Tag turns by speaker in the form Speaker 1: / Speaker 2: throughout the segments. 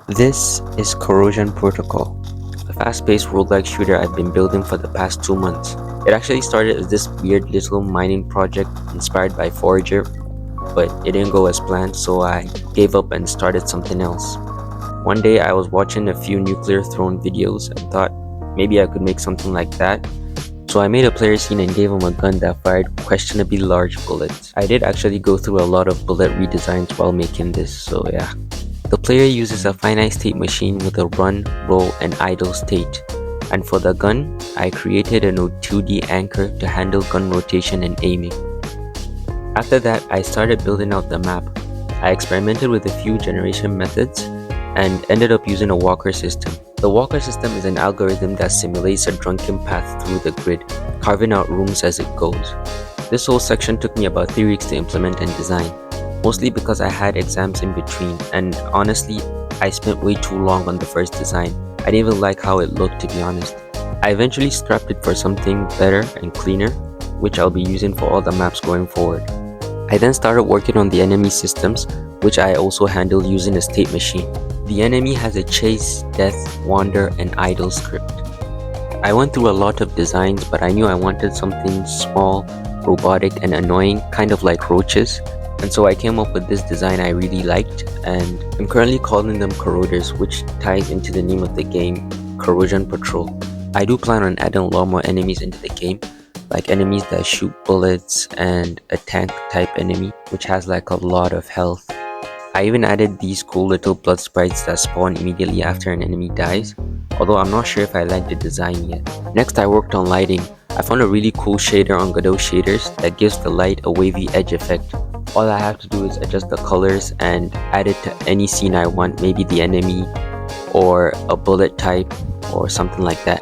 Speaker 1: This is Corrosion Protocol, a fast-paced roguelike shooter I've been building for the past 2 months. It actually started as this weird little mining project inspired by Forager, but it didn't go as planned, so I gave up and started something else. One day I was watching a few nuclear throne videos and thought maybe I could make something like that. So I made a player scene and gave him a gun that fired questionably large bullets. I did actually go through a lot of bullet redesigns while making this, so yeah. The player uses a finite state machine with a run, roll, and idle state. And for the gun, I created a 2D anchor to handle gun rotation and aiming. After that, I started building out the map. I experimented with a few generation methods and ended up using a walker system. The walker system is an algorithm that simulates a drunken path through the grid, carving out rooms as it goes. This whole section took me about 3 weeks to implement and design, mostly because I had exams in between, and honestly, I spent way too long on the first design. I didn't even like how it looked, to be honest. I eventually scrapped it for something better and cleaner, which I'll be using for all the maps going forward. I then started working on the enemy systems, which I also handle using a state machine. The enemy has a chase, death, wander, and idle script. I went through a lot of designs, but I knew I wanted something small, robotic, and annoying, kind of like roaches. And so I came up with this design I really liked, and I'm currently calling them corroders, which ties into the name of the game, Corrosion Patrol. I do plan on adding a lot more enemies into the game, like enemies that shoot bullets and a tank type enemy, which has like a lot of health. I even added these cool little blood sprites that spawn immediately after an enemy dies, although I'm not sure if I like the design yet. Next, I worked on lighting. I found a really cool shader on Godot shaders that gives the light a wavy edge effect. All I have to do is adjust the colors and add it to any scene I want, maybe the enemy or a bullet type or something like that.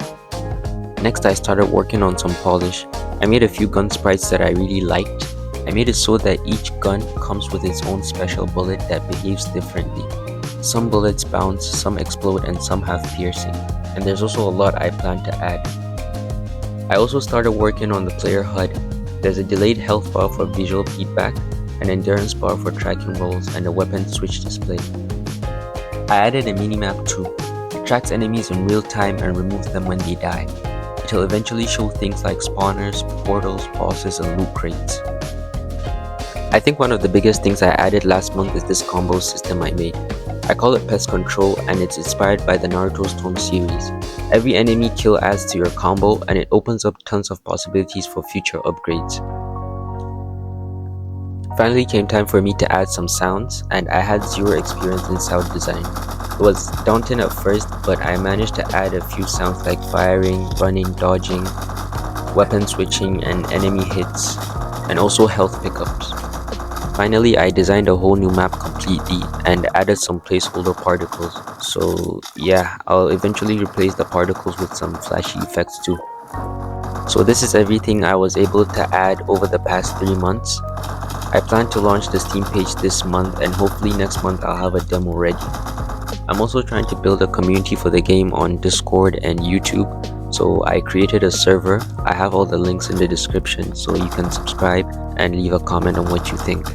Speaker 1: Next, I started working on some polish. I made a few gun sprites that I really liked. I made it so that each gun comes with its own special bullet that behaves differently. Some bullets bounce, some explode, and some have piercing. And there's also a lot I plan to add. I also started working on the player HUD. There's a delayed health bar for visual feedback, an endurance bar for tracking rolls, and a weapon switch display. I added a minimap too. It tracks enemies in real time and removes them when they die. It'll eventually show things like spawners, portals, bosses, and loot crates. I think one of the biggest things I added last month is this combo system I made. I call it Pest Control, and it's inspired by the Naruto Storm series. Every enemy kill adds to your combo, and it opens up tons of possibilities for future upgrades. Finally came time for me to add some sounds, and I had zero experience in sound design. It was daunting at first, but I managed to add a few sounds like firing, running, dodging, weapon switching, and enemy hits, and also health pickups. Finally, I designed a whole new map completely and added some placeholder particles. So yeah, I'll eventually replace the particles with some flashy effects too. So this is everything I was able to add over the past 3 months. I plan to launch the Steam page this month, and hopefully next month I'll have a demo ready. I'm also trying to build a community for the game on Discord and YouTube, so I created a server. I have all the links in the description, so you can subscribe and leave a comment on what you think.